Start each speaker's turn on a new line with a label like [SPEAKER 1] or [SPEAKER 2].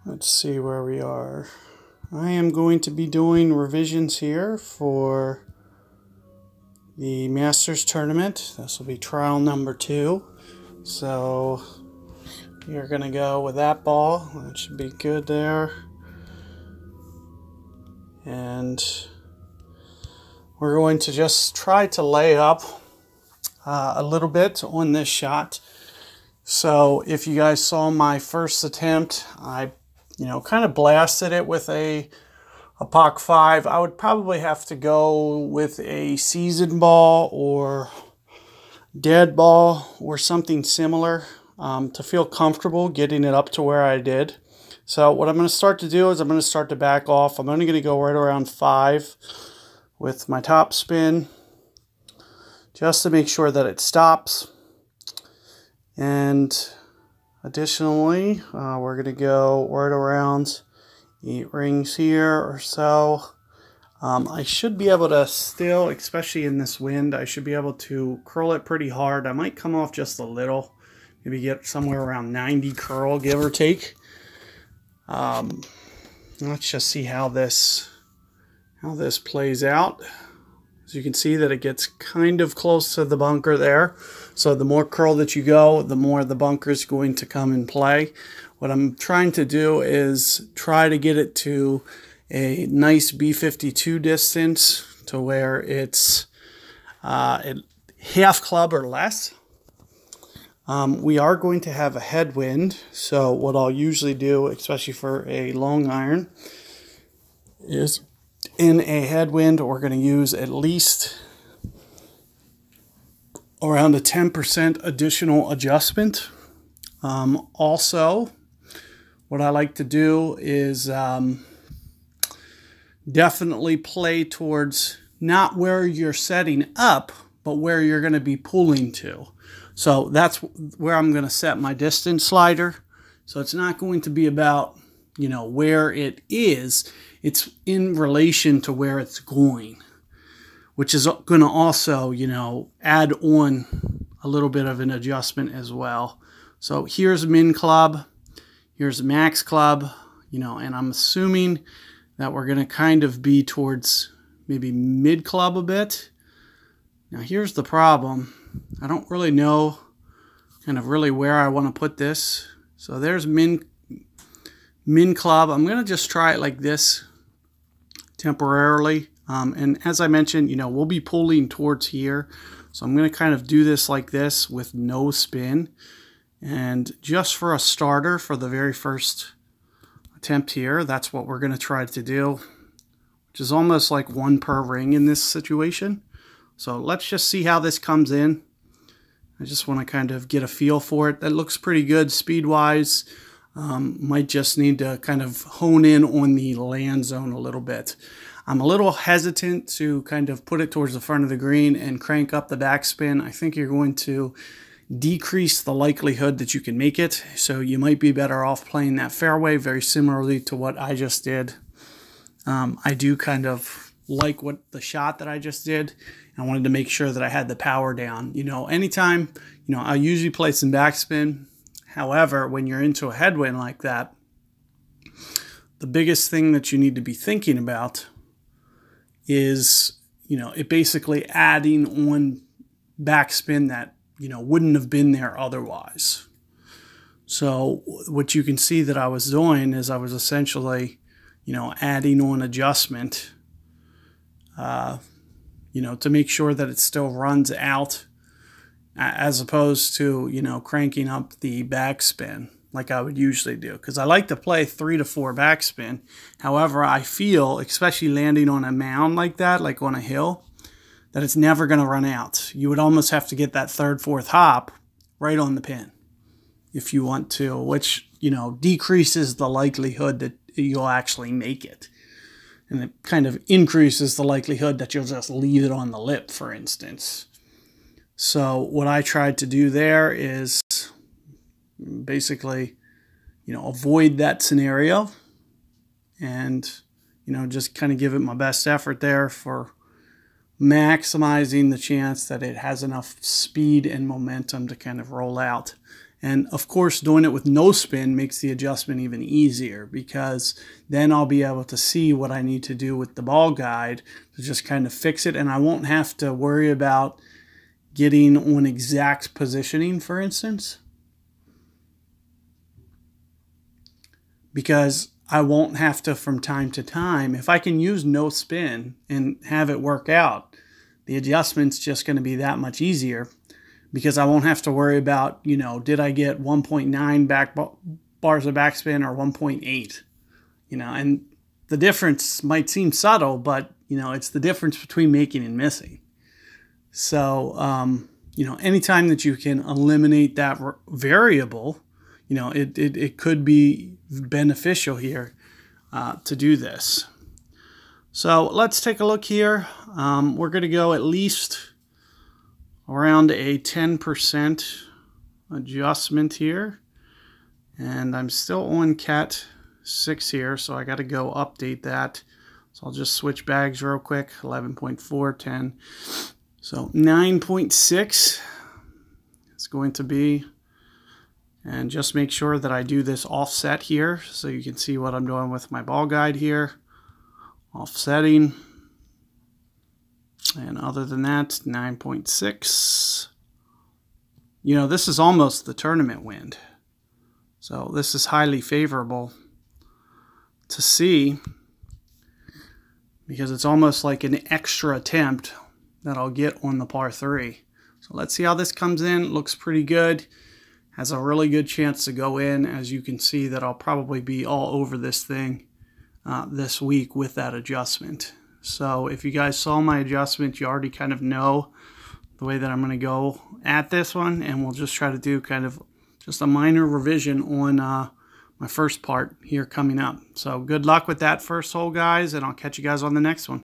[SPEAKER 1] Let's see where we are. I am going to be doing revisions here for the Masters tournament. This will be trial number 2. So you're going to go with that ball. That should be good there. And we're going to just try to lay up a little bit on this shot. So if you guys saw my first attempt, I kind of blasted it with a POC 5. I would probably have to go with a seasoned ball or dead ball or something similar to feel comfortable getting it up to where I did. So what I'm going to start to do is I'm going to start to back off. I'm only going to go right around 5 with my top spin just to make sure that it stops. And additionally, we're going to go right around 8 rings here or so. I should be able to still, especially in this wind, I should be able to curl it pretty hard. I might come off just a little, maybe get somewhere around 90 curl, give or take. Let's just see how this plays out. As you can see that it gets kind of close to the bunker there. So the more curl that you go, the more the bunker is going to come in play. What I'm trying to do is try to get it to a nice B52 distance to where it's half club or less. We are going to have a headwind, so what I'll usually do, especially for a long iron, is in a headwind we're going to use at least around a 10% additional adjustment. Also, what I like to do is definitely play towards not where you're setting up, but where you're going to be pulling to. So that's where I'm going to set my distance slider. So it's not going to be about, where it is. It's in relation to where it's going, which is going to also, add on a little bit of an adjustment as well. So here's min club, here's max club, and I'm assuming that we're going to kind of be towards maybe mid club a bit. Now here's the problem. I don't really know kind of really where I want to put this. So there's min club. I'm going to just try it like this temporarily. And as I mentioned, we'll be pulling towards here. So I'm going to kind of do this like this with no spin. And just for a starter, for the very first attempt here, that's what we're going to try to do, which is almost like 1 per ring in this situation. So let's just see how this comes in. I just want to kind of get a feel for it. That looks pretty good speed-wise. Might just need to kind of hone in on the land zone a little bit. I'm a little hesitant to kind of put it towards the front of the green and crank up the backspin. I think you're going to decrease the likelihood that you can make it. So you might be better off playing that fairway very similarly to what I just did. I do kind of like the shot that I just did. I wanted to make sure that I had the power down. Anytime, I usually play some backspin. However, when you're into a headwind like that, the biggest thing that you need to be thinking about is, it basically adding on backspin that, wouldn't have been there otherwise. So what you can see that I was doing is I was essentially, adding on adjustment, to make sure that it still runs out, as opposed to, cranking up the backspin like I would usually do. Because I like to play 3 to 4 backspin. However, I feel, especially landing on a mound like that, like on a hill, that it's never going to run out. You would almost have to get that 3rd, 4th hop right on the pin if you want to, which, decreases the likelihood that you'll actually make it. And it kind of increases the likelihood that you'll just leave it on the lip, for instance. So what I tried to do there is basically, avoid that scenario and, just kind of give it my best effort there for maximizing the chance that it has enough speed and momentum to kind of roll out. And of course, doing it with no spin makes the adjustment even easier, because then I'll be able to see what I need to do with the ball guide to just kind of fix it. And I won't have to worry about getting on exact positioning, for instance, because I won't have to, from time to time, if I can use no spin and have it work out, the adjustment's just going to be that much easier, because I won't have to worry about, did I get 1.9 bars of backspin or 1.8, and the difference might seem subtle, but, it's the difference between making and missing. So, anytime that you can eliminate that variable, it could be beneficial here to do this. So let's take a look here. We're going to go at least around a 10% adjustment here. And I'm still on Cat 6 here, so I got to go update that. So I'll just switch bags real quick. 11.4, 10. So 9.6 is going to be, and just make sure that I do this offset here so you can see what I'm doing with my ball guide here. Offsetting. And other than that, 9.6. This is almost the tournament wind. So this is highly favorable to see, because it's almost like an extra attempt that I'll get on the par 3. So let's see how this comes in. It looks pretty good. Has a really good chance to go in. As you can see, that I'll probably be all over this thing this week with that adjustment. So if you guys saw my adjustment, you already kind of know the way that I'm going to go at this one, and we'll just try to do kind of just a minor revision on my first part here coming up. So good luck with that first hole, guys, and I'll catch you guys on the next one.